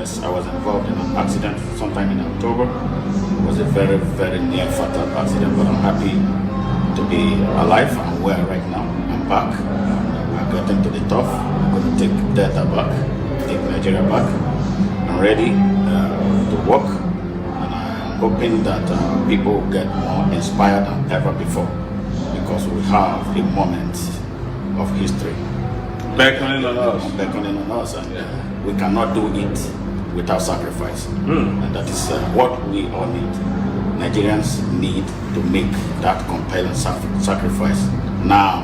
Yes, I was involved in an accident sometime in October. It was a very, very near fatal accident, but I'm happy to be alive and well right now. I'm back. We're getting to the top. I'm going to take Delta back, take Nigeria back. I'm ready to work, and I'm hoping that people get more inspired than ever before, because we have a moment of history beckoning on us. Beckoning on us, and we cannot do it without sacrifice. And that is what we all need. Nigerians need to make that compelling sacrifice now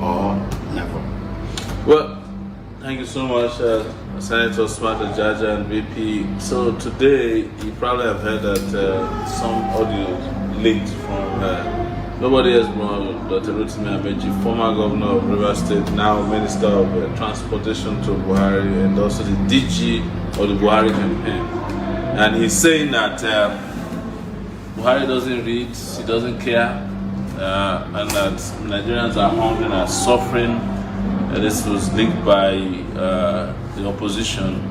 or never. Well, thank you so much, Senator Smart, Jaja, and VP. So today, you probably have heard that some audio leaked from nobody else but Dr. Rotimi Amechi, former governor of Rivers State, now Minister of Transportation to Buhari, and also the DG of the Buhari campaign. And he's saying that Buhari doesn't read, he doesn't care, and that Nigerians are hungry and are suffering. This was leaked by the opposition,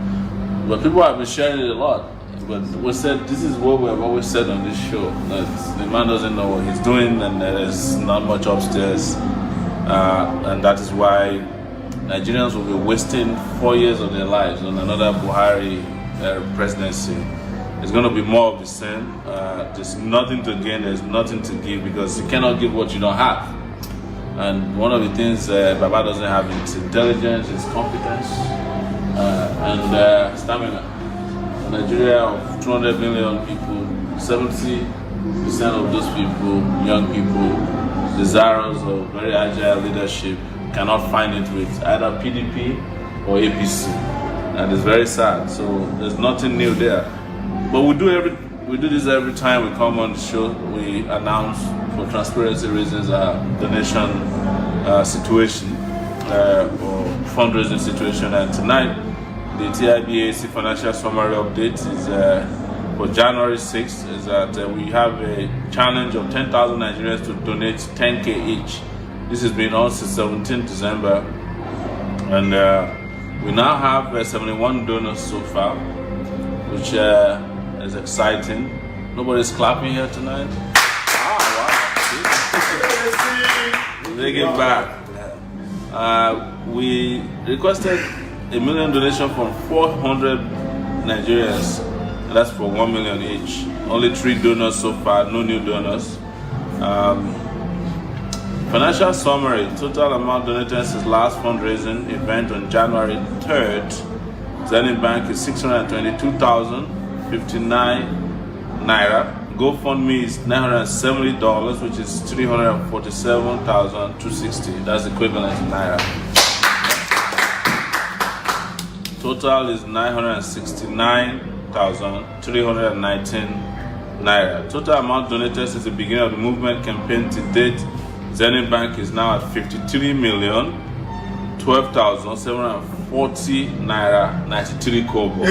but people have been sharing it a lot. But we said this is what we have always said on this show, that the man doesn't know what he's doing, and there's not much upstairs, and that is why Nigerians will be wasting 4 years of their lives on another Buhari presidency. It's going to be more of the same. There's nothing to gain, there's nothing to give, because you cannot give what you don't have. And one of the things Baba doesn't have is intelligence, is competence, and stamina. Nigeria of 200 million people, 70% of those people, young people, desirous of very agile leadership, cannot find it with either PDP or APC. And it's very sad. So there's nothing new there. But we do this every time we come on the show. We announce, for transparency reasons, our donation situation or fundraising situation. And tonight, the TIBAC financial summary update is for January 6th, is that we have a challenge of 10,000 Nigerians to donate 10K each. This has been on since 17th December, and we now have 71 donors so far, which is exciting. Nobody's clapping here tonight. Wow. They get back. We requested $1 million donation from 400 Nigerians, and that's for 1 million each. Only 3 donors so far, no new donors. Financial summary: total amount donated since last fundraising event on January 3rd. Zenith Bank is 622,059 naira. GoFundMe is $970, which is 347,260. That's equivalent to naira. Total is 969,319 naira. Total amount donated since the beginning of the movement campaign to date, Zenith Bank is now at 53,012,740 naira 93 kobo.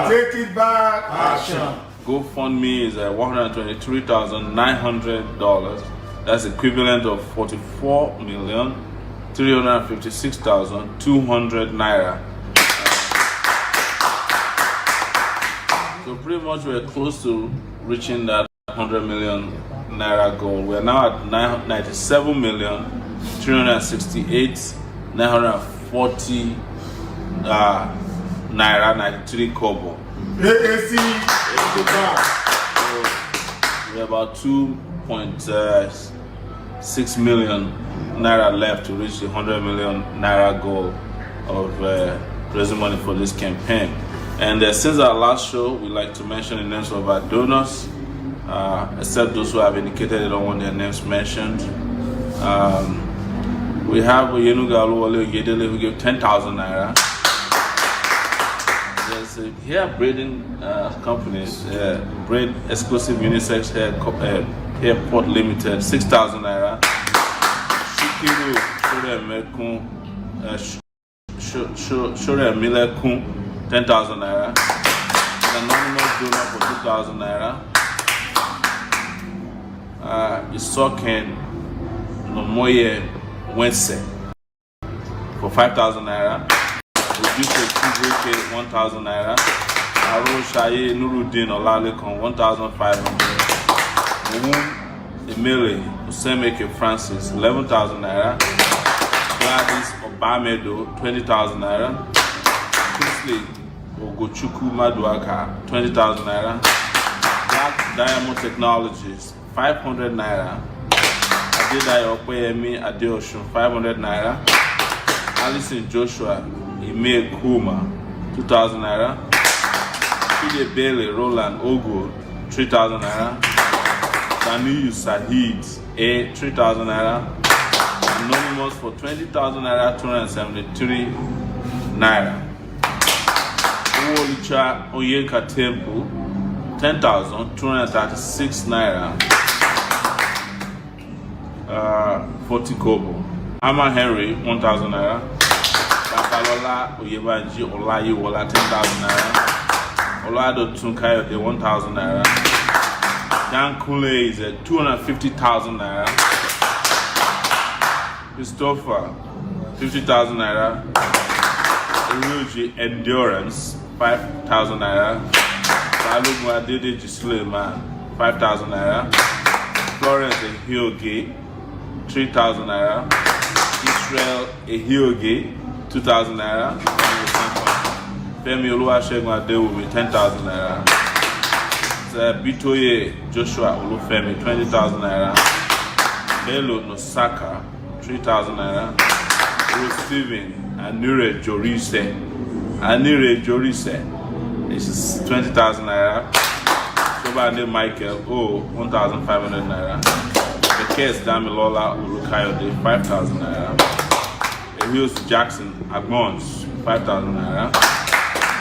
Take it back. Action. GoFundMe is at $123,900. That's equivalent of 44,356,200 naira. So pretty much we're close to reaching that 100 million naira goal. We're now at 97,368,940 naira 93 kobo. We're about 2.6 million naira left to reach the 100 million naira goal of raising money for this campaign. And since our last show, we like to mention the names of our donors, except those who have indicated they don't want their names mentioned. We have Yenuga Oluwole Oyedele, who gave 10,000 naira. There's a hair braiding company, Braid Exclusive Unisex Hair Port Limited, 6,000 naira. Shikiru Shore Milekun, 10,000 naira. An anonymous donor for 2,000 naira. Isoken Omoyele Sowore for 5,000 naira. Producer Kizeke 1,000 naira. Aro Shaye Nuruddin Olalekon 1,500. Emile Usemeke Francis 11,000 naira. Gladys Obamedo 20,000 naira. Kingsley Ogochukwu Maduaka 20,000 naira. Black Diamond Technologies 500 naira. Adedayo Opeyemi Adeoshun 500 naira. Alison Joshua Ime Kuma 2,000 naira. Chide Bailey Roland Ogo 3,000 naira. Daniel Sahid A 3,000 naira. Anonymous for 20,000 naira 273 naira. Owolicha Oyenka Temple 10,236 naira. 40 kobo. Ama Henry 1,000 naira. Bakalola Oyebanji Olayiwola 10,000 naira. Olado Tunkayode 1,000 naira. Dan Kule is at 250,000 naira. Christopher 50,000 naira. Eruji Endurance 5,000 naira. Balogun Adedeji Suleiman 5,000 naira. Florence Ehioge 3,000 naira. Israel Ehioge 2,000 naira. Femi Oluwasegun Adewumi 10,000 naira. Bitoye Joshua Olufemi 20,000 naira. Bello Nosaka 3,000 naira. Rose Steven Anire Jorise this is 20,000 naira. Shobande Michael 1,500 naira. Bekes Damilola Olukayode 5,000 naira. Elios Jackson Agbons 5,000 naira.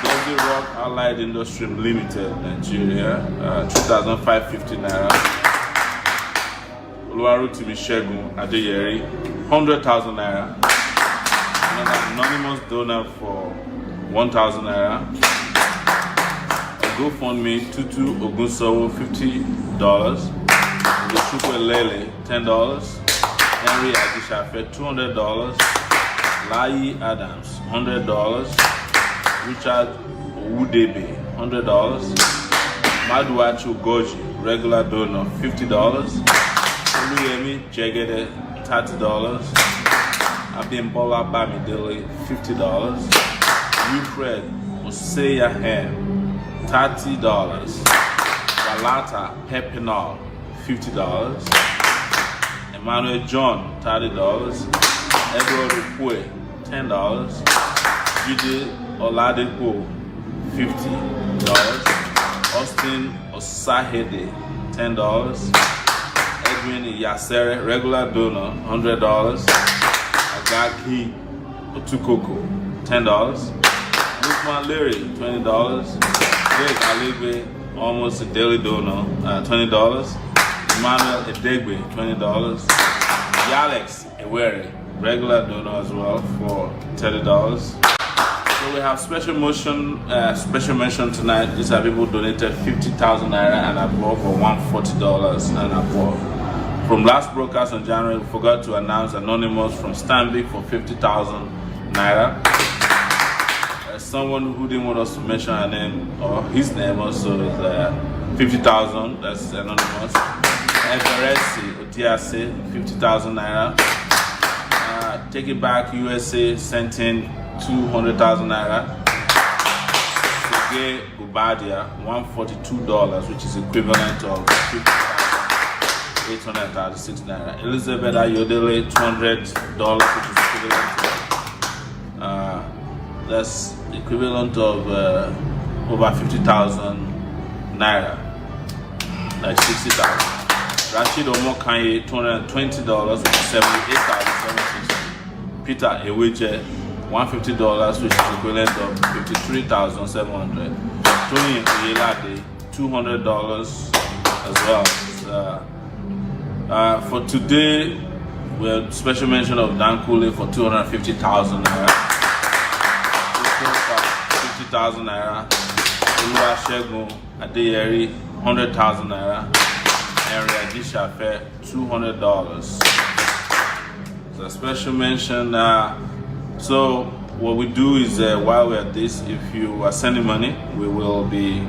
Dusty Rock Allied Industry Limited Nigeria 3,550 naira. Oluwarotimi Shegun Adeyeri 100,000 naira. Another anonymous donor for 1,000 naira. GoFundMe Tutu Ogunsowo $50. Joshua Lele $10. Henry Adishafe $200. Lai Adams $100. Richard Owudebe $100. Maduachu Goji regular donor $50. Oluyemi Jegede $30. Abimbola Bamidele $50. Wilfred Oseyahem $30. Walata Pepinol $50. Emmanuel John $30. Edward Ukwe $10. Jide Oladipo $50. Austin Osahede $10. Edwin Yasere regular donor $100. Agaki Otukoko $10. Lukman Leary $20. Jake Alibe almost a daily donor $20. Emmanuel Edegbe $20. Yalex Ewere regular donor as well for $30. So we have special mention tonight. These are people donated 50,000 naira and above, or $140 and above. From last broadcast on January, we forgot to announce Anonymous from Stanbic for 50,000 naira. Someone who didn't want us to mention her name or his name also is 50,000. That's Anonymous. Everesi Otiase 50,000 naira. Take It Back USA sent in 200,000 naira. Sergey Gubadia $142, which is equivalent of 836 naira. Elizabeth Ayodele $200, which is equivalent to that's equivalent of over 50,000 naira, like 60,000. Rashid Omokanye $220, which is 78,760. Peter Eweje $150, which is equivalent of 53,700. Tony Oyelade $200 as well. For today, we have special mention of Dan Kule for 250,000 naira. 50,000 naira. Oluwasegun Adeyeri 100,000 naira. Henry Adishafe $200. So special mention to So what we do is while we're at this, if you are sending money, we will be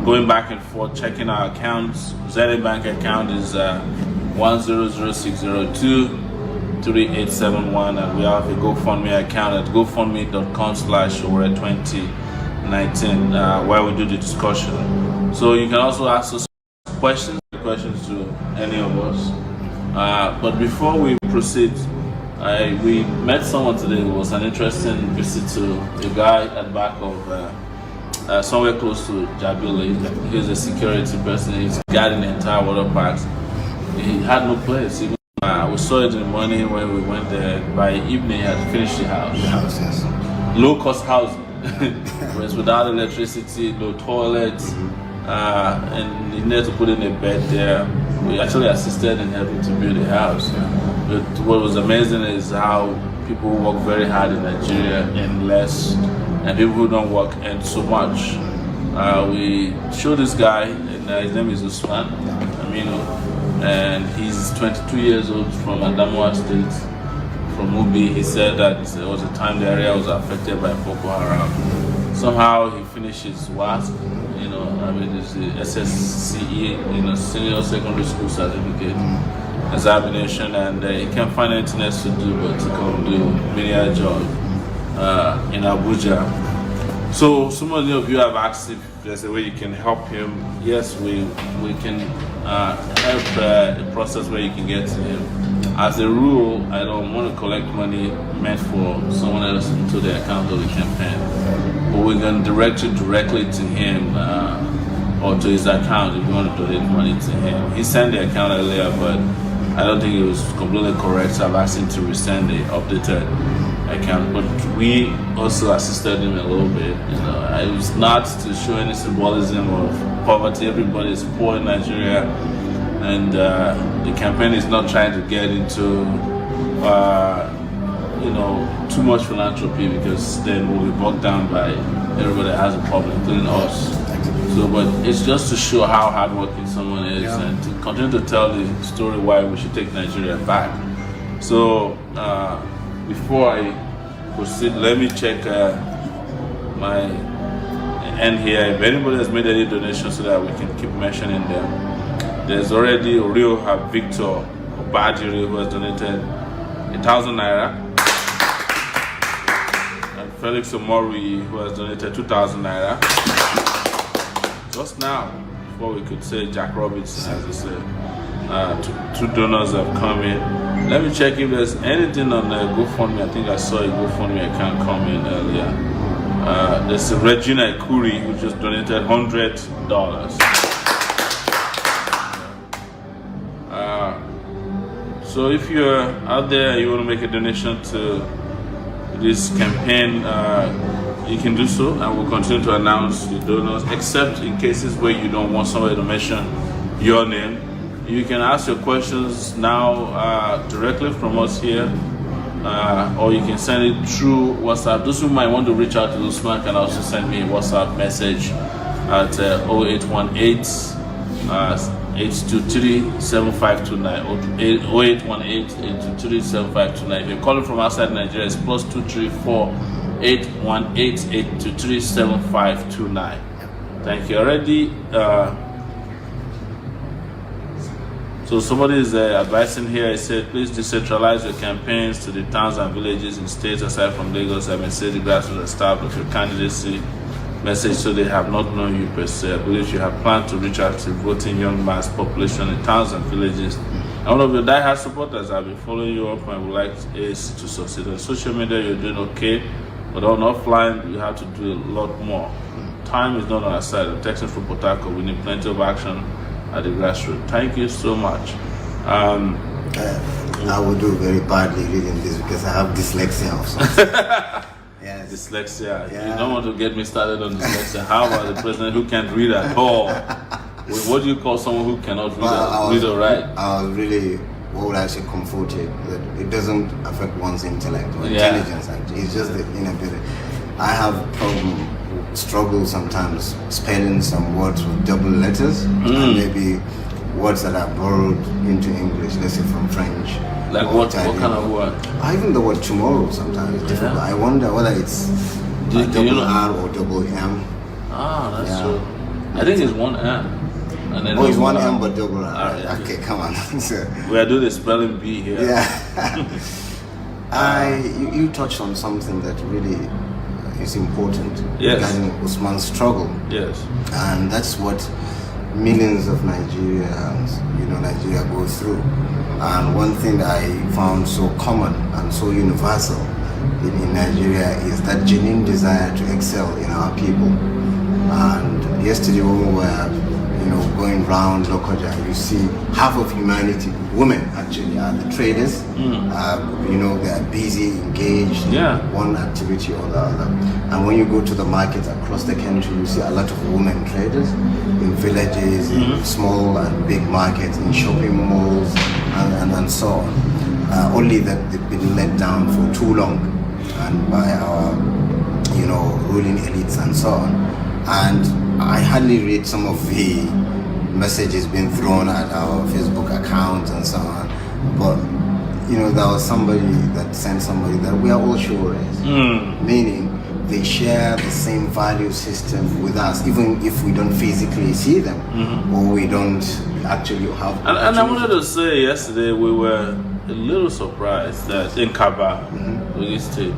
going back and forth, checking our accounts. Zenith Bank account is 10060023871, and we have a GoFundMe account at gofundme.com/Sowore2019 where we do the discussion. So you can also ask us questions to any of us. But before we proceed, we met someone today. It was an interesting visit to a guy at the back of somewhere close to Jaja. He's a security person. He's guarding the entire water parks. He had no place. We saw it in the morning when we went there. By evening, he had finished the house. Yes. Low-cost housing. It was without electricity, no toilets, and he needed to put in a bed there. We actually assisted in helping to build a house. But what was amazing is how people work very hard in Nigeria and less, and people who don't work and so much. We showed this guy, and his name is Usman Aminu, and he's 22 years old from Adamawa State, from Mubi. He said that there was a time the area was affected by Boko Haram. Somehow he finished his WASP, it's the SSCE, senior secondary school certificate examination, and he can't find anything else to do but to come do media job in Abuja. So some of you have asked if there's a way you can help him. Yes, we can help the process where you can get to him. As a rule, I don't want to collect money meant for someone else into the account of the campaign, but we can direct you directly to him or to his account if you want to donate money to him. He sent the account earlier, but I don't think it was completely correct, so I've asked him to resend the updated account. But we also assisted him a little bit. It was not to show any symbolism of poverty. Everybody is poor in Nigeria, and the campaign is not trying to get into too much philanthropy, because then we'll be bogged down by everybody that has a problem, including us. So, but it's just to show how hardworking someone is, and to continue to tell the story why we should take Nigeria back. So, before I proceed, let me check my end here. If anybody has made any donations so that we can keep mentioning them. There's already Rio Victor Obadiri who has donated 1,000 naira. And Felix Omori who has donated 2,000 naira. Just now, before we could say Jack Robinson, as I said, two donors have come in. Let me check if there's anything on the GoFundMe. I think I saw a GoFundMe account come in earlier. There's Regina Ikuri who just donated $100. So if you're out there and you want to make a donation to this campaign, you can do so, and we'll continue to announce the donors, except in cases where you don't want somebody to mention your name. You can ask your questions now directly from us here, or you can send it through WhatsApp. Those who might want to reach out to Usman can also send me a WhatsApp message at 0818 823-7529 or 0818-823-7529. If you're calling from outside Nigeria, it's +234-818-823-7529. Thank you. Already, so somebody is advising here. I said, please decentralize your campaigns to the towns and villages in states aside from Lagos. I may say the grassroots are staff of your candidacy message, so they have not known you per se. I believe you have planned to reach out to voting young mass population in towns and villages. And one of your diehard supporters have been following you up and would like is to succeed. On social media, you're doing okay, but on offline, you have to do a lot more. Time is not on our side. I'm texting from Port Harcourt. We need plenty of action at the grassroots. Thank you so much. I will do very badly reading this because I have dyslexia or something. Yes. Dyslexia. Yeah. You don't want to get me started on dyslexia. How about the president who can't read at all? What do you call someone who cannot read or write? I was really, what would I say, comforted that it doesn't affect one's intellect or intelligence. It's just the inability. I have struggle sometimes spelling some words with double letters, and maybe words that are borrowed into English, let's say from French. Like what kind of word? Even the word tomorrow sometimes is difficult. I wonder whether it's double R or double M. Ah, that's true. I think it's one M. And then it's one M but double R. Yeah. Okay, come on. We are doing the spelling bee here. Yeah. You touched on something that really is important regarding Usman's struggle. Yes. And that's what millions of Nigerians, Nigeria go through. And one thing I found so common and so universal in Nigeria is that genuine desire to excel in our people. And yesterday when we were going round Lokoja, you see half of humanity, women actually, are the traders. They are busy, engaged in one activity or the other. And when you go to the markets across the country, you see a lot of women traders in villages, in small and big markets, in shopping malls, and so on. Only that they've been let down for too long and by our, ruling elites and so on. And I hardly read some of the messages being thrown at our Facebook account and so on. But, there was somebody that sent somebody that we are all Sowore's. Meaning they share the same value system with us, even if we don't physically see them or we don't actually have. And I wanted to say yesterday we were a little surprised that in Kaba, State,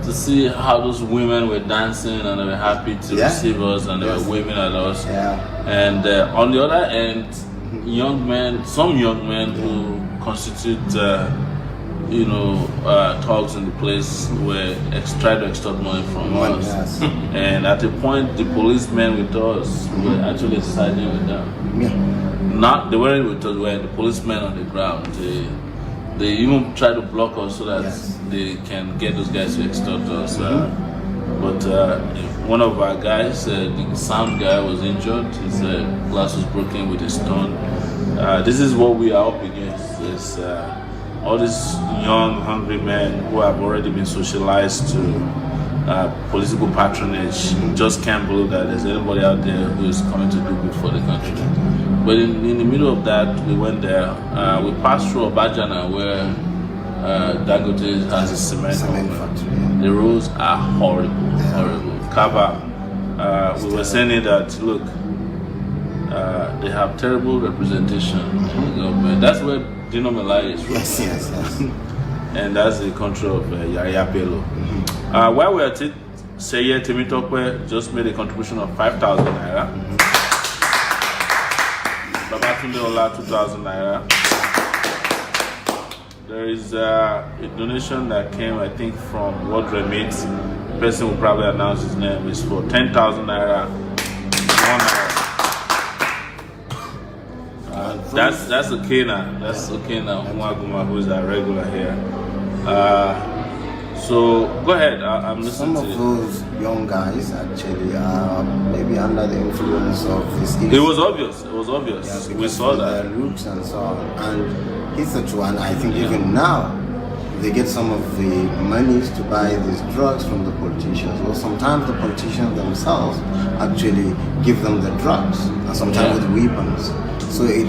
to see how those women were dancing and they were happy to receive us and they were waving at us. And on the other end, some young men who constitute, thugs in the place were tried to extort money from us. And at a point, the policemen with us were actually siding with them. Not they weren't with us, were the policemen on the ground. They even try to block us so that they can get those guys to extort us. But one of our guys, the sound guy, was injured. His glass was broken with a stone. This is what we are up against. It's, all these young, hungry men who have already been socialized to political patronage just can't believe that there's anybody out there who is coming to do good for the country. But in the middle of that, we went there. We passed through Obajana where Dangote has a cement factory. The roads are horrible. Kaba, we were saying that, look, they have terrible representation in the government. That's where Dino Melai is from. Yes. And that's the country of Yaya Bello. While we are at it, Seye Temitokwe just made a contribution of 5,000 naira. Babatunde Ola 2,000 naira. There is a donation that came, I think, from World Remit. The person will probably announce his name is for 10,000 naira. That's okay now. That's okay now. Mwaguma, who is our regular here. So go ahead. I'm listening. Some of those young guys actually are maybe under the influence of this. It was obvious. Yeah, we saw that. Their looks and so on. And he's the one. I think even now they get some of the monies to buy these drugs from the politicians. Or sometimes the politicians themselves actually give them the drugs, and sometimes with weapons. So it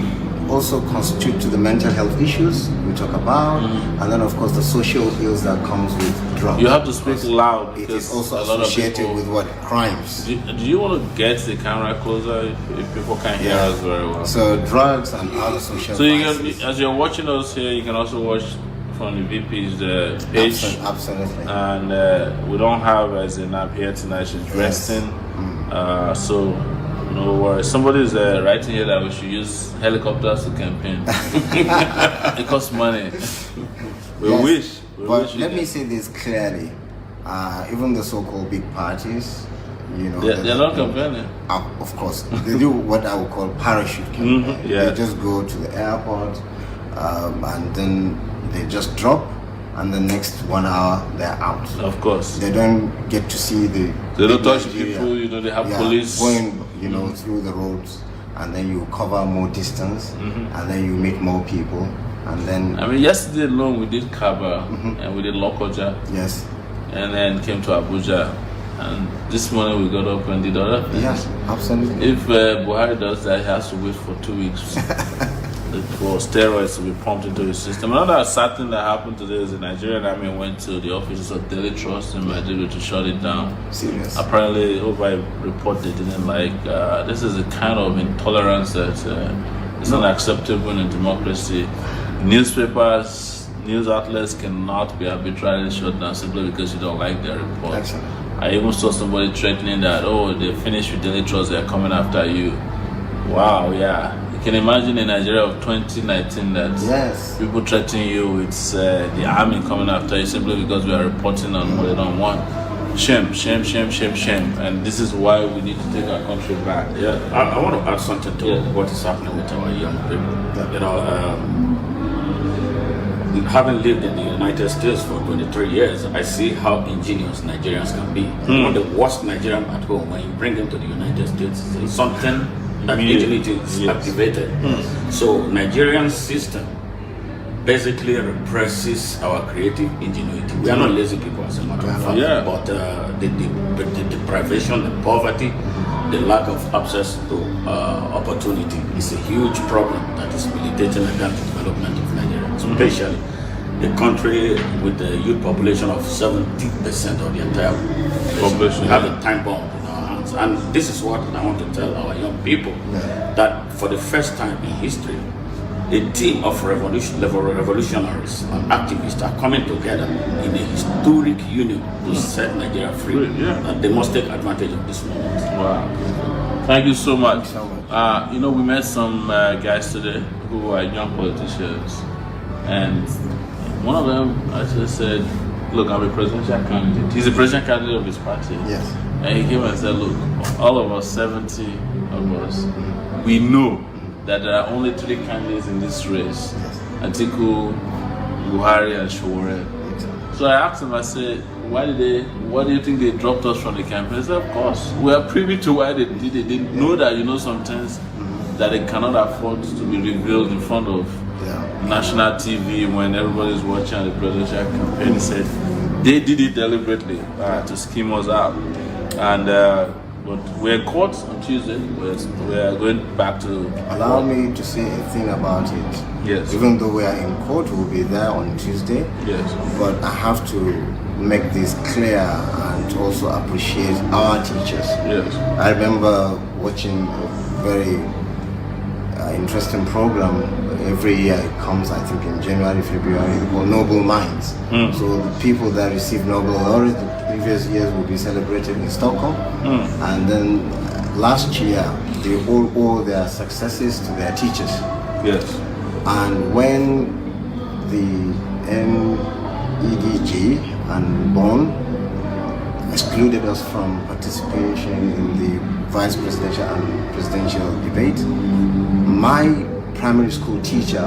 also constitute to the mental health issues we talk about, and then of course the social ills that comes with drugs. You have to speak loud. It is also associated with what crimes. Do you want to get the camera closer if people can't hear us very well? So drugs and other social. So you can, as you're watching us here, you can also watch from the VP's page. Absolutely. And we don't have as an app here tonight. She's resting. So. No worries. Somebody is writing here that we should use helicopters to campaign. It costs money. We wish. But let me say this clearly. Even the so-called big parties, they're not campaigning. Of course, they do what I would call parachute campaign. They just go to the airport and then they just drop. And the next 1 hour they're out. Of course. They don't get to see the. They don't touch people. They have police going, through the roads, and then you cover more distance, and then you meet more people, and then. I mean, yesterday alone we did Kaba and we did Lokoja. Yes. And then came to Abuja, and this morning we got up and did other things. Yes, absolutely. If Buhari does that, he has to wait for 2 weeks. for steroids to be pumped into the system. Another sad thing that happened today is the Nigerian army went to the offices of Daily Trust in Nigeria to shut it down. Serious. Apparently, over a report they didn't like. This is a kind of intolerance that is not acceptable in a democracy. Newspapers, news outlets cannot be arbitrarily shut down simply because you don't like their report. Excellent. I even saw somebody threatening that, oh, they finished with Daily Trust, they're coming after you. Wow, yeah. You can imagine in Nigeria of 2019 that Yes. people threatening you with the army coming after you simply because we are reporting on what they don't want. Shame, shame, shame, shame, shame. And this is why we need to take our country back. Yeah, I want to add something to Yeah. what is happening with our young people. Yeah. You know, having lived in the United States for 23 years, I see how ingenious Nigerians can be. One of the worst Nigerians at home, when you bring them to the United States, it's something that ingenuity is Yes. activated. So Nigerian system basically represses our creative ingenuity. We are not lazy people, as a matter of fact, Yeah. but the deprivation, the poverty, the lack of access to opportunity is a huge problem that is militating against the development of Nigeria, especially a country with a youth population of 70% of the entire population. We have a time bomb in our hands. And this is what I want to tell our young people, that for the first time in history, a team of revolutionaries and activists are coming together in a historic union to set Nigeria free. Yeah. And they must take advantage of this moment. Wow. Thank you so much. Thank you so much. You know, we met some guys today who are young politicians, and one of them actually said, look, I'm a presidential candidate. He's a presidential candidate of his party. Yes. And he came and said, look, all of us, 70 of us, we know that there are only 3 candidates in this race. Yes. Atiku, Buhari, and Sowore. So I asked him, I said, why do you think they dropped us from the campaign? He said, of course, we are privy to why they did it. They know that, you know, sometimes that they cannot afford to be revealed in front of national TV when everybody's watching the presidential campaign. He said they did it deliberately to scheme us out. And but we're in court on Tuesday. We're going back to. Allow me to say a thing about it. Yes. Even though we are in court, we'll be there on Tuesday. Yes. But I have to make this clear and also appreciate our teachers. Yes. I remember watching a very interesting program. Every year it comes, I think in January, February, called Noble Minds. So the people that receive Nobel Laureate the previous years will be celebrated in Stockholm. And then last year, they all owe their successes to their teachers. Yes. And when the NEDG and Bonn excluded us from participation in the vice presidential and presidential debate, my primary school teacher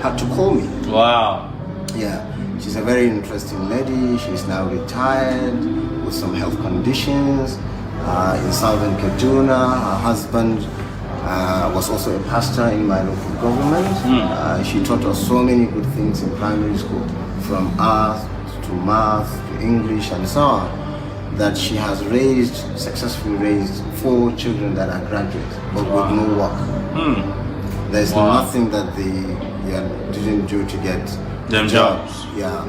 had to call me. Wow. Yeah, she's a very interesting lady. She's now retired with some health conditions in southern Kaduna. Her husband was also a pastor in my local government. She taught us so many good things in primary school, from art to math to English and so on, that she has successfully raised 4 children that are graduates, but with no work. There's nothing that they didn't do to get them jobs. Yeah.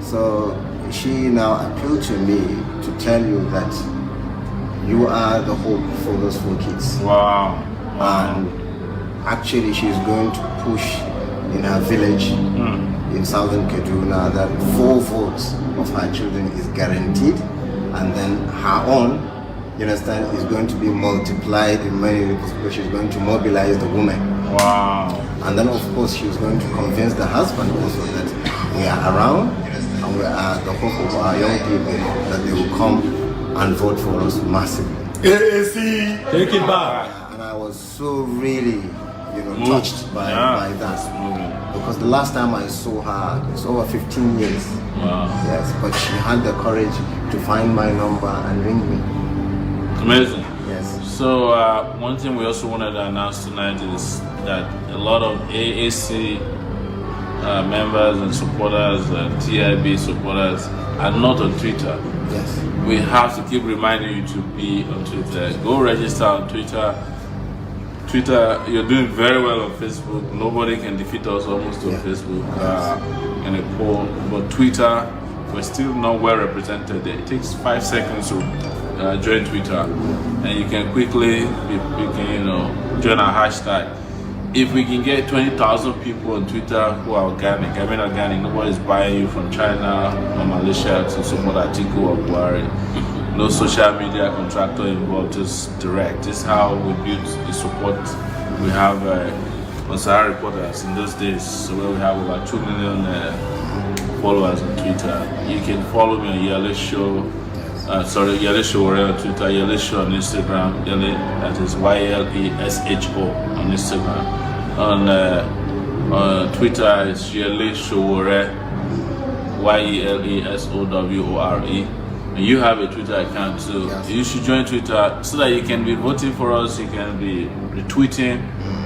So she now appealed to me to tell you that you are the hope for those 4 kids. Wow. And actually she's going to push in her village in southern Kaduna that 4 votes of her children is guaranteed, and then her own, you understand, is going to be multiplied in many ways because she's going to mobilize the women. Wow. And then of course she's going to convince the husband also that we are around and we are the hope of our young people, that they will come and vote for us massively. AAC, take it back. And I was so really, touched by that. Because the last time I saw her, it's over 15 years. Wow. Yes, but she had the courage to find my number and ring me. Amazing. Yes. So one thing we also wanted to announce tonight is that a lot of AAC members and supporters, TIB supporters, are not on Twitter. Yes. We have to keep reminding you to be on Twitter. Go register on Twitter. Twitter, you're doing very well on Facebook. Nobody can defeat us almost on Facebook in a poll. But Twitter, we're still not well represented there. It takes 5 seconds to join Twitter, and you can quickly, join our hashtag. If we can get 20,000 people on Twitter who are organic, nobody's buying you from China or Malaysia to support Atiku or Buhari. No social media contractor involved, just direct. This is how we build the support. We have on Sahara Reporters in those days, where we have about 2 million followers on Twitter. You can follow me on Yele Show. Yele Sowore on Twitter, Yele Show on Instagram, Yele, that is YLESHO on Instagram. On Twitter, it's Yele Sowore, YELESOWORE. And you have a Twitter account too. Yes. You should join Twitter so that you can be voting for us, you can be retweeting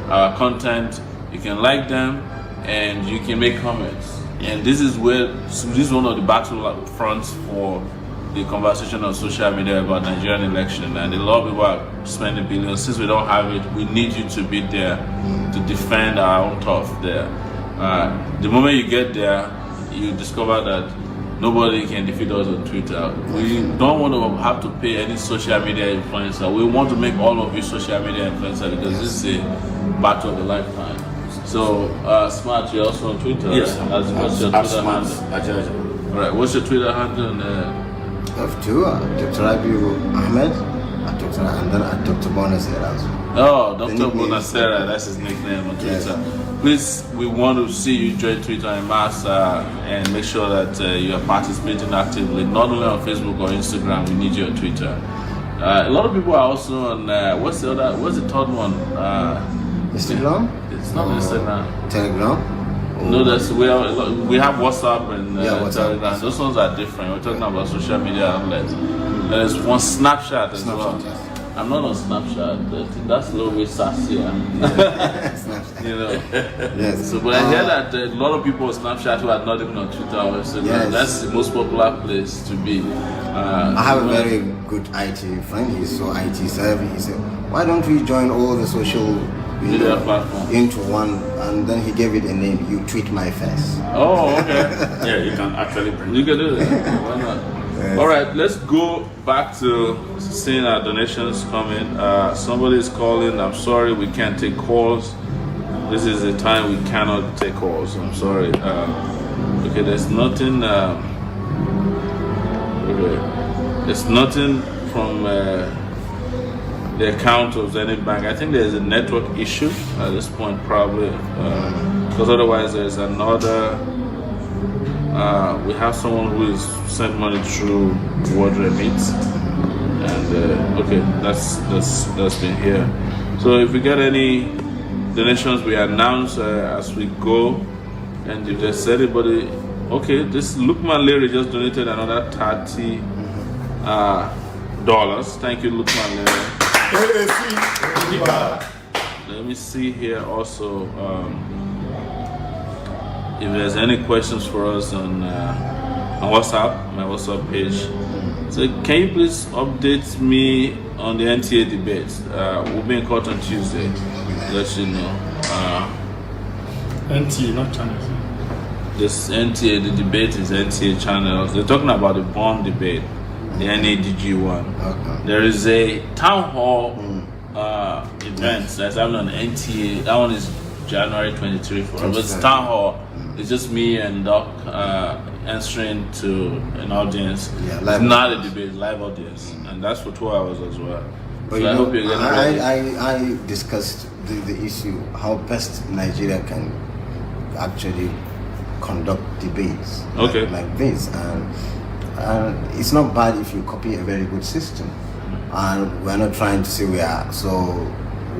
our content, you can like them, and you can make comments. And this is one of the battle fronts for the conversation on social media about Nigerian election, and a lot of people are spending billions. Since we don't have it, we need you to be there to defend our own turf there. The moment you get there, you discover that nobody can defeat us on Twitter. We don't want to have to pay any social media influencer. We want to make all of you social media influencer, because this is a battle of a lifetime. So, Smart, you're also on Twitter. Yes, what's your Twitter handle? Jaja. All right, what's your Twitter handle? I have two, Dr. Rabiu Ahmed, and then at Dr. Bonasera as well. Oh, Dr. Bonasera, that's his nickname on Twitter. Yes. Please, we want to see you join Twitter en masse and make sure that you are participating actively, not only on Facebook or Instagram. We need you on Twitter. A lot of people are also on, what's the third one? Instagram? It's not Instagram. Telegram? No, we have WhatsApp and WhatsApp. Telegram. Those ones are different. We're talking about social media outlets. There's one Snapchat as well. Yes. I'm not on Snapchat. I think that's a little bit sassy. Snapchat. Yes. So, but I hear that a lot of people on Snapchat who are not even on Twitter or Instagram. Yes. That's the most popular place to be. I have a very good IT friend. He's so IT savvy. He said, "Why don't we join all the social media platform into one?" And then he gave it a name. You tweet my face. Oh, okay. Yeah, you can actually bring. You can do that. Why not? Yes. All right, let's go back to seeing our donations coming. Somebody is calling. I'm sorry, we can't take calls. This is a time we cannot take calls. I'm sorry. Okay, there's nothing. Okay, there's nothing from the account of Zenith Bank. I think there's a network issue at this point, probably, because otherwise there's another. We have someone who is sent money through Word Remit, and okay, that's been here. So if we get any donations, we announce as we go, and if there's anybody, okay, this Lukman Leary just donated another $30. Thank you, Lukman Leary. Let me see here also. If there's any questions for us on WhatsApp, my WhatsApp page. So can you please update me on the NTA debate? We'll be in court on Tuesday. Let you know. NTA, not channels. This NTA, the debate is NTA channels. They're talking about the bond debate, the NADG one. Okay. There is a town hall event that's happening on NTA. That one is January 23 for us. But it's town hall. It's just me and Doc answering to an audience. Yeah, it's not a debate, live audience, and that's for 2 hours as well. But so I hope you're getting ready. I discussed the issue how best Nigeria can actually conduct debates like this, and it's not bad if you copy a very good system. And we're not trying to say we are so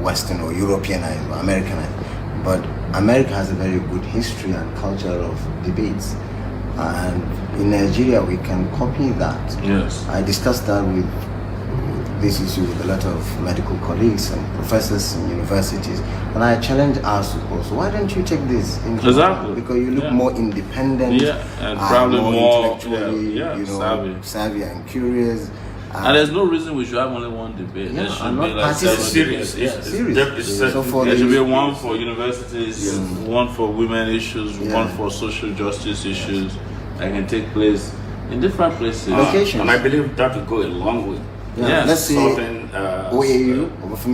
Western or Europeanized or Americanized, but America has a very good history and culture of debates, and in Nigeria we can copy that. Yes. I discussed that with this issue with a lot of medical colleagues and professors in universities, and I challenge our schools. Why don't you take this into account? Because you look more independent, and probably more intellectually, savvy and curious, And there's no reason we should have only one debate. There should be like serious. There should be one for universities, one for women issues, one for social justice issues that can take place in different places. Locations. And I believe that will go a long way. Let's say OAU,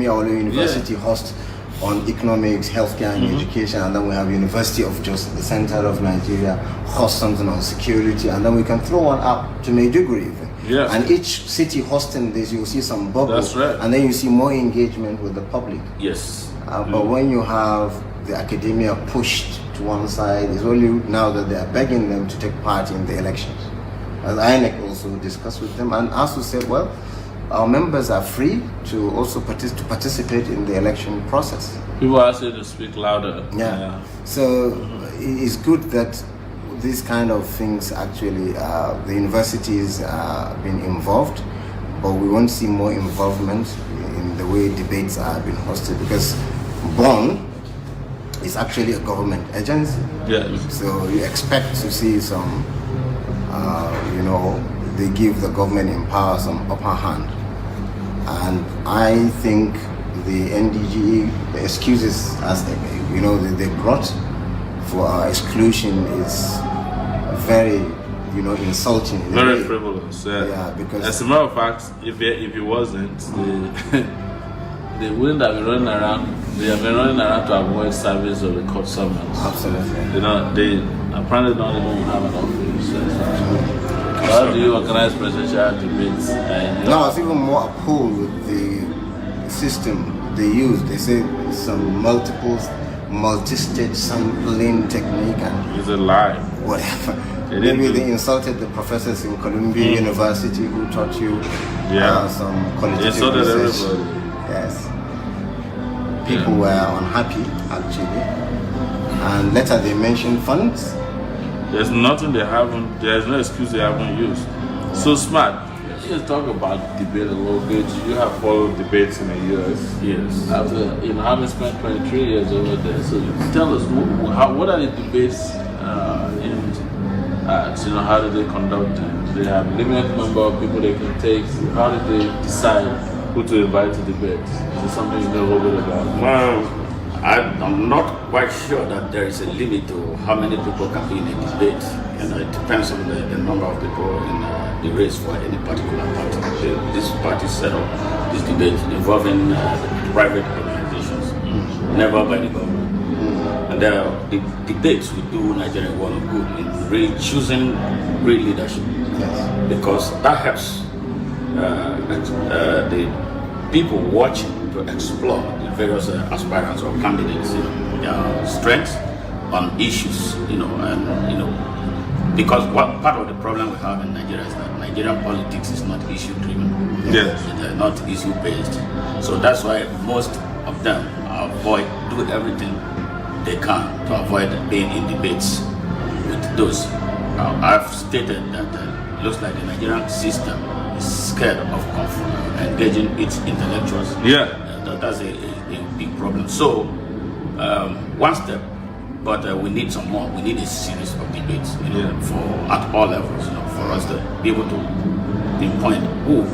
our university host on economics, healthcare and education, and then we have University of Jos, the center of Nigeria, host something on security, and then we can throw one up to Maiduguri even. Yeah. And each city hosting this, you'll see some bubble. That's right. And then you see more engagement with the public. Yes. But when you have the academia pushed to one side, it's only now that they are begging them to take part in the elections. As INEC also discussed with them, and also said, well, our members are free to also participate in the election process. People ask you to speak louder. Yeah. So it's good that these kind of things actually, the universities are being involved, but we won't see more involvement in the way debates are being hosted, because BON is actually a government agency. Yeah. So you expect to see some, they give the government in power some upper hand. And I think the NDGE, the excuses as they brought for our exclusion is very, insulting. Very frivolous. Yeah, because as a matter of fact, if it wasn't, they wouldn't have been running around. They have been running around to avoid service of the court summons. Absolutely. They apparently don't even have an office. How do you organize presidential debates? No, I was even more appalled with the system they use. They say some multi-stage sampling technique and it's a lie. Whatever. Maybe they insulted the professors in Columbia University who taught you some qualitative insulted research. everybody. Yes. People were unhappy actually, and later they mentioned funds. There's nothing they haven't. There's no excuse they haven't used. So smart. Let's talk about debate a little bit. You have followed debates in the US. Yes. After having spent 23 years over there, so tell us what are the debates how do they conduct them? Do they have a limited number of people they can take? How do they decide who to invite to debates? Is it something you know a little bit about? Well, I'm not quite sure that there is a limit to how many people can be in a debate. It depends on the number of people in the race for any particular party. This party set up this debate involving private organizations, never by the government. And the debates we do Nigeria one good in really choosing great leadership, because that helps the people watching to explore the various aspirants or candidates, their strengths on issues, because what part of the problem we have in Nigeria is that Nigerian politics is not issue driven. Yes. They're not issue based. So that's why most of them do everything they can to avoid being in debates with those. I've stated that it looks like the Nigerian system is scared of engaging its intellectuals. Yeah. That's a big problem. So, one step, but we need some more. We need a series of debates, at all levels, for us to be able to pinpoint who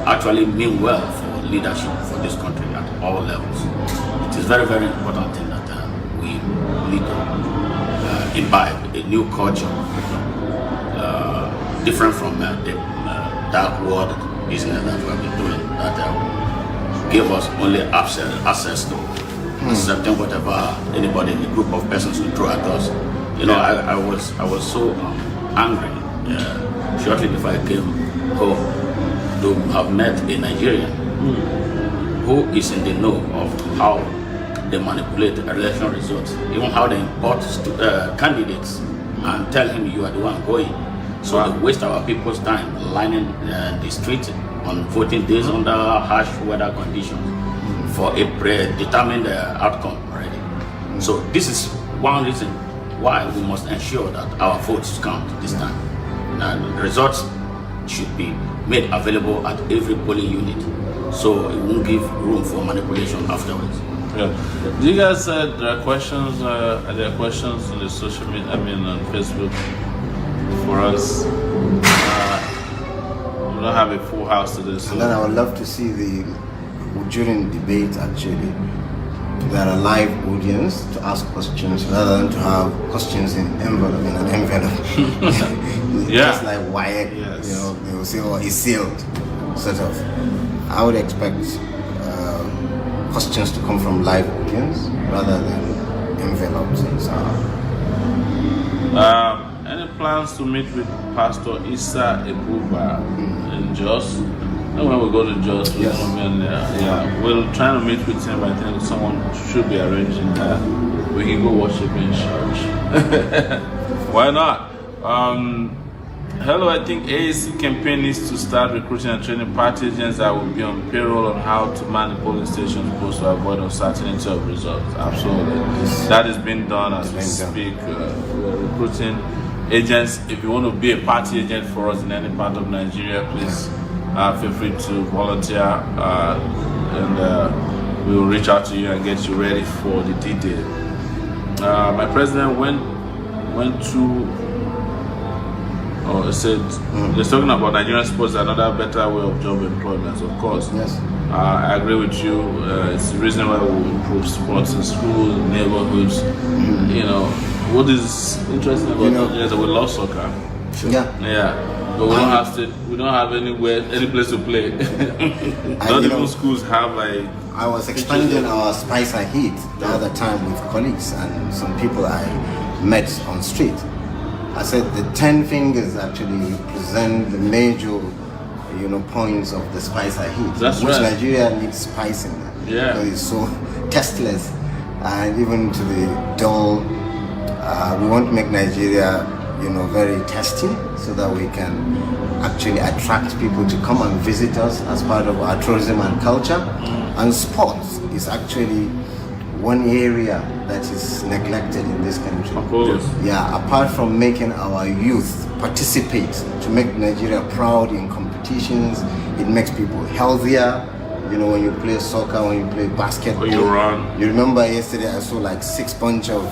actually mean well for leadership for this country at all levels. It is very, very important thing that we need to imbibe a new culture, different from the dark world business that we have been doing, that give us only access to accepting whatever anybody, a group of persons will throw at us. I was so angry shortly before I came home to have met a Nigerian who is in the know of how they manipulate election results, even how they import candidates and tell him you are the one going. So they waste our people's time lining the streets on voting days under harsh weather conditions for a predetermined outcome already. So this is one reason why we must ensure that our votes count this time. And the results should be made available at every polling unit, so it won't give room for manipulation afterwards. Yeah. Do you guys there are questions? Are there questions on the social media? On Facebook for us. I'm don't have a full house today. So. And then I would love to see during debate actually, there are live audience to ask questions rather than to have questions in an envelope. Yeah. Just like wired, Yes. they will say, oh, it's sealed, sort of. I would expect questions to come from live audience rather than envelopes and so on. Any plans to meet with Pastor Issa Ebuba in Jos? And when we go to Jos, we'll try to meet with him. I think someone should be arranging that. We can go worship in church. Why not? Hello, I think AAC campaign needs to start recruiting and training party agents that will be on payroll on how to man the polling stations post to avoid uncertainty of results. Absolutely. That is being done as we speak. We're recruiting agents. If you want to be a party agent for us in any part of Nigeria, please feel free to volunteer and we will reach out to you and get you ready for the D-Day. My president went to it said they're talking about Nigerian sports, another better way of job employment, of course. Yes. I agree with you. It's the reason why we improve sports in schools, neighborhoods. What is interesting about Nigeria is that we love soccer. Sure. Yeah. But we don't have any place to play. Not even schools have like. I was expanding our Spicer Heat the other time with colleagues and some people I met on street. I said the 10 fingers actually present the major, points of the Spicer Heat. That's which right. Nigeria needs spice in it. Yeah. Because it's so tasteless and even to the dull. We want to make Nigeria, very tasty so that we can actually attract people to come and visit us as part of our tourism and culture. And sports is actually one area that is neglected in this country. Of course. Yeah, apart from making our youth participate to make Nigeria proud in competitions, it makes people healthier. When you play soccer, when you play basketball. Or you run. You remember yesterday I saw like 6 bunch of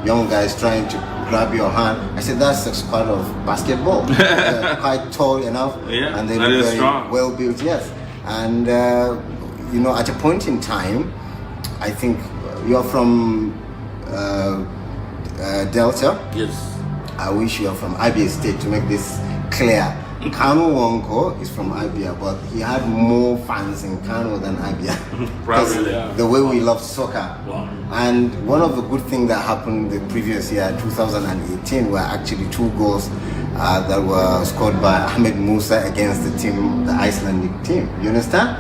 young guys trying to grab your hand. I said that's a squad of basketball. They're quite tall enough and they look very strong. Well built, yes. And at a point in time, I think you're from Delta. Yes. I wish you're from Abia State to make this clear. Kano Wonko is from Abia, but he had more fans in Kano than Abia. Probably, the way we love soccer. Wow. And one of the good things that happened the previous year, 2018, were actually 2 goals that were scored by Ahmed Musa against the Icelandic team. You understand?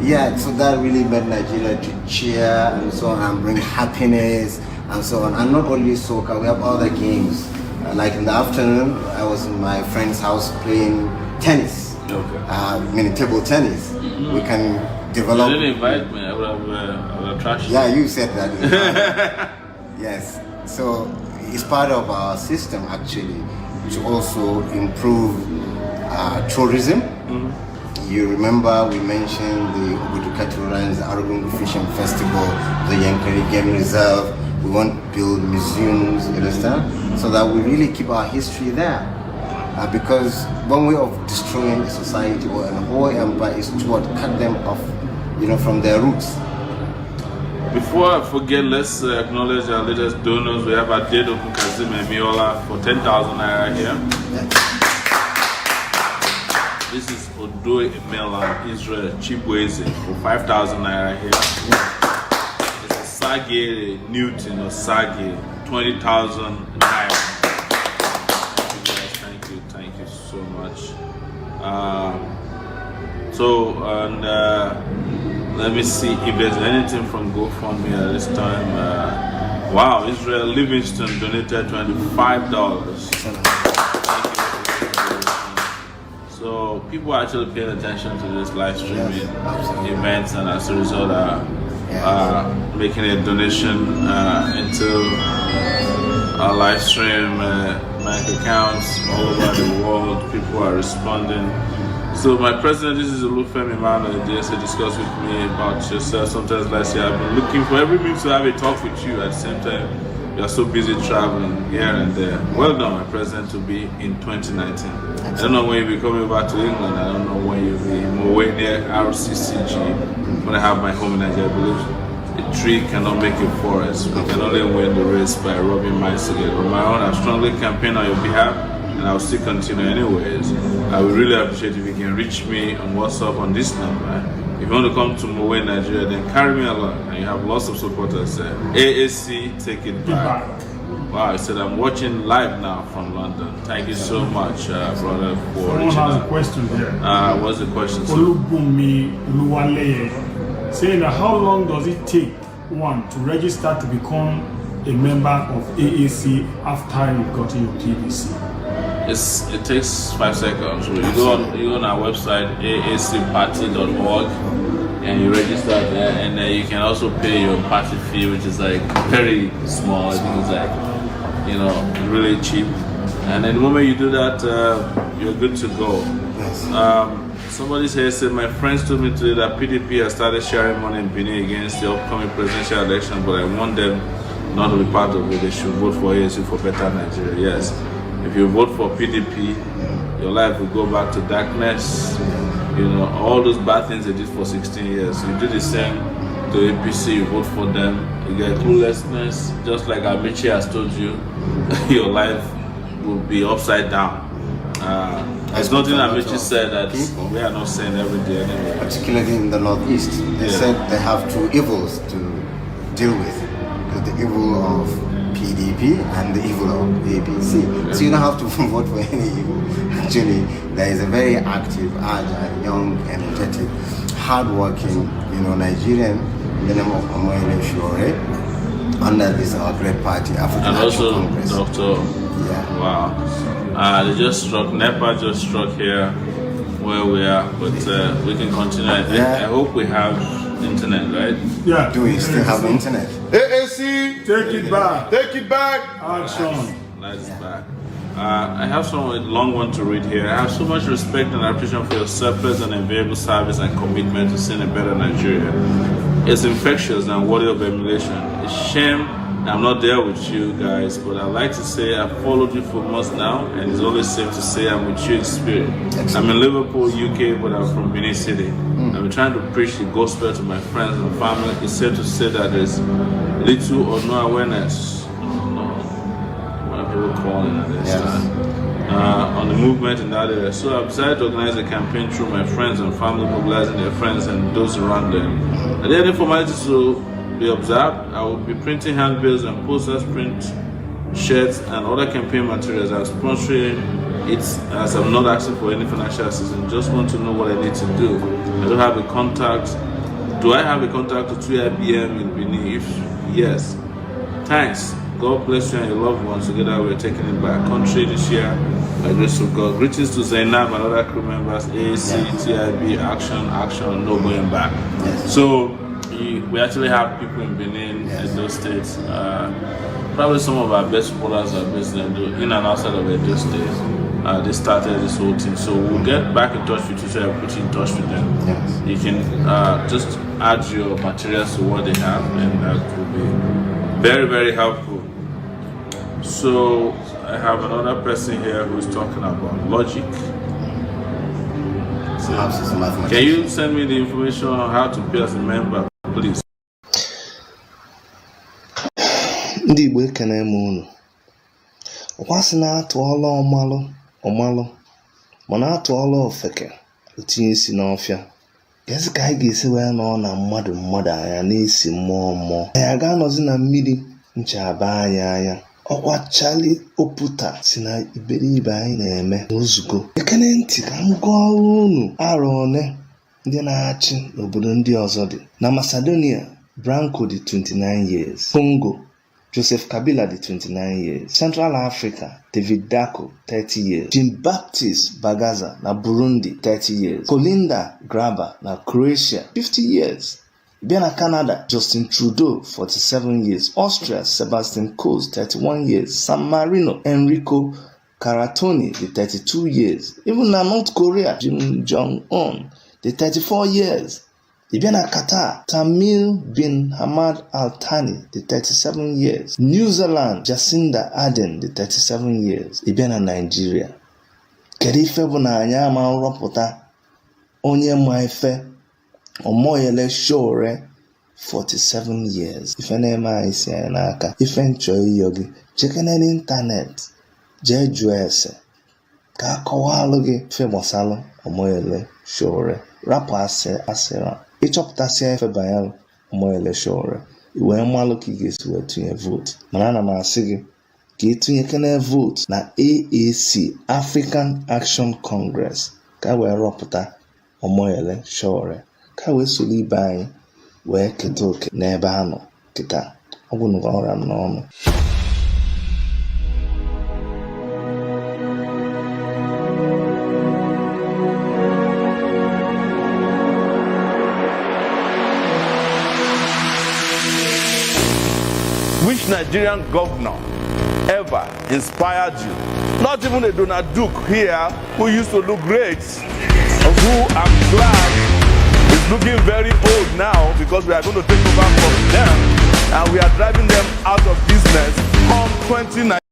Yeah, so that really made Nigeria to cheer and so on and bring happiness and so on. And not only soccer, we have other games. Like in the afternoon, I was in my friend's house playing tennis. Okay. Table tennis. We can develop. You didn't invite me. I would have trashed you. Yeah, you said that. Yes. So it's part of our system actually to also improve tourism. You remember we mentioned the Obudu Cattle Runs, the Argungu Fishing Festival, the Yankari Game Reserve. We want to build museums, you understand? So that we really keep our history there. Because one way of destroying a society or a whole empire is to cut them off, from their roots. Before I forget, let's acknowledge our latest donors. We have Adedo Kazim and Miola for 10,000 naira here. Yeah. This is Odoe Emela Israel Chibweze for 5,000 naira here. This is Sage Newton or Sage 20,000 naira. Thank you so much. Let me see if there's anything from GoFundMe at this time. Wow, Israel Livingston donated $25. So people are actually paying attention to this live streaming events, and as a result are making a donation into our live stream bank accounts all over the world. People are responding. So my president, this is Olufemi Emmanuel. DSA discussed with me about yourself sometimes last year. I've been looking for every means to have a talk with you. At the same time, you are so busy traveling here and there. Well done, my president, to be in 2019. I don't know when you'll be coming back to England. I don't know when you'll be more near RCCG. When I have my home in Nigeria, I believe a tree cannot make a forest. We can only win the race by rubbing minds together. On my own, I strongly campaign on your behalf, and I'll still continue anyways. I would really appreciate if you can reach me on WhatsApp on this number. If you want to come to Mowe, Nigeria, then carry me along, and you have lots of supporters there. AAC, take it back. Wow, I said I'm watching live now from London. Thank you so much, brother, for Someone reaching has out. a question here. What's the question, sir? Olubunmi Uluwaleye, saying that how long does it take one to register to become a member of AAC after you've gotten your PVC? It takes 5 seconds. You go on our website, aacparty.org, and you register there, and then you can also pay your party fee, which is like very small. I think it's like, really cheap. And then the moment you do that, you're good to go. Somebody here said, my friends told me today that PDP has started sharing money in Benin against the upcoming presidential election, but I want them not to be part of it. They should vote for AAC for better Nigeria. Yes. If you vote for PDP, your life will go back to darkness. All those bad things they did for 16 years. You do the same to APC, you vote for them, you get cluelessness. Just like Amici has told you, your life will be upside down. There's nothing Amici said that we are not saying every day anyway. Particularly in the Northeast, they said they have two evils to deal with. The evil of PDP and the evil of APC. So you don't have to vote for any evil. Actually, there is a very active, agile, young, energetic, hardworking, Nigerian, the name of Omoyele Sowore, under this our great party, African and Action also Congress. Doctor. Yeah. Wow. They just struck, NEPA just struck here where we are, but we can continue. I hope we have internet, right? Yeah. Do we still have internet? AAC, take it back. Take it back. Action. Lights back. I have a long one to read here. I have so much respect and appreciation for your selfless and invariable service and commitment to seeing a better Nigeria. It's infectious and worthy of emulation. It's shame I'm not there with you guys, but I'd like to say I've followed you for months now, and it's always safe to say I'm with you in spirit. I'm in Liverpool, UK, but I'm from Benin City. I've been trying to preach the gospel to my friends and family. It's safe to say that there's little or no awareness. People calling at this on the movement in that area. So I've decided to organize a campaign through my friends and family, mobilizing their friends and those around them. Are there any formalities to be observed? I will be printing handbills and posters, print shirts and other campaign materials. I'm sponsoring it as I'm not asking for any financial assistance. Just want to know what I need to do. I don't have a contact. Do I have a contact to 2IBM in Benin? If yes, thanks. God bless you and your loved ones. Together we're taking it back country this year by the grace of God. Greetings to Zainab and other crew members. AAC, TIB, action, no going back. So we actually have people in Benin, Edo States. Probably some of our best supporters are based in and outside of Edo State. They started this whole thing. So we'll get back in touch with you, so I'll put you in touch with them. You can just add your materials to what they have, and that will be very, very helpful. So I have another person here who's talking about logic. Can you send me the information on how to pay as a member, please? Ndị Igbo ekene m unu. Ọkwa sị na-atụ ọlụ ọmalụ ma na-atụ ọlụ ofeke otinye isi n'ọfịa. Gezi ka anyị ga-esi wee nọ na mmadụ anya na-esi mmụọ. Anyị ga-anọzi na mmiri nchaba anyị anya. Ọkwa Charlie Oputa si na iberibe anyị na-eme n'ozugo. Ekene ntị ka m gụọ unu arọ one ndị na-achị n'obodo ndị ọzọ dị. Na Macedonia, Branko dị 29 years. Congo, Joseph Kabila dị 29 years. Central Africa, David Dako 30 years. Jean-Baptiste Bagaza na Burundi 30 years. Kolinda Graba na Croatia 50 years. Bịa Canada, Justin Trudeau 47 years. Austria, Sebastian Kurz 31 years. San Marino, Enrico Caratoni the 32 years. Even na North Korea, Kim Jong-un the 34 years. ị bịa na Qatar, Tamim bin Hamad Al Thani dị 37 years. New Zealand, Jacinda Ardern dị 37 years. ị bịa na Nigeria, kedu ife bụ na anyị ama nrọpụta onye ma ife? Omoyele Sowore 47 years. Ife na-eme anyị si anyị n'aka. Ife nchọ iyo gị cheke n'ịntanetị, jee jụọ ese ka akọwalụ gị ife gbasalụ Omoyele Sowore. Rapụ asịrị ịchọpụtasịa ife banyere Omoyele Sowore, iwee mmalụ ka ị ga-esi wee tụnye vootu. Mana ana m asị gị ka ị tụnye kene vootu na AAC, African Action Congress, ka wee rọpụta Omoyele Sowore, ka wee soro ibe anyị wee keta oke n'ebe ha nọ kịta. Ọ bụ na ọra m n'ọnụ. Which Nigerian governor ever inspired you? Not even a Donald Duke here, who used to look great, who I'm glad is looking very old now because we are going to take over from them and we are driving them out of business come 2019.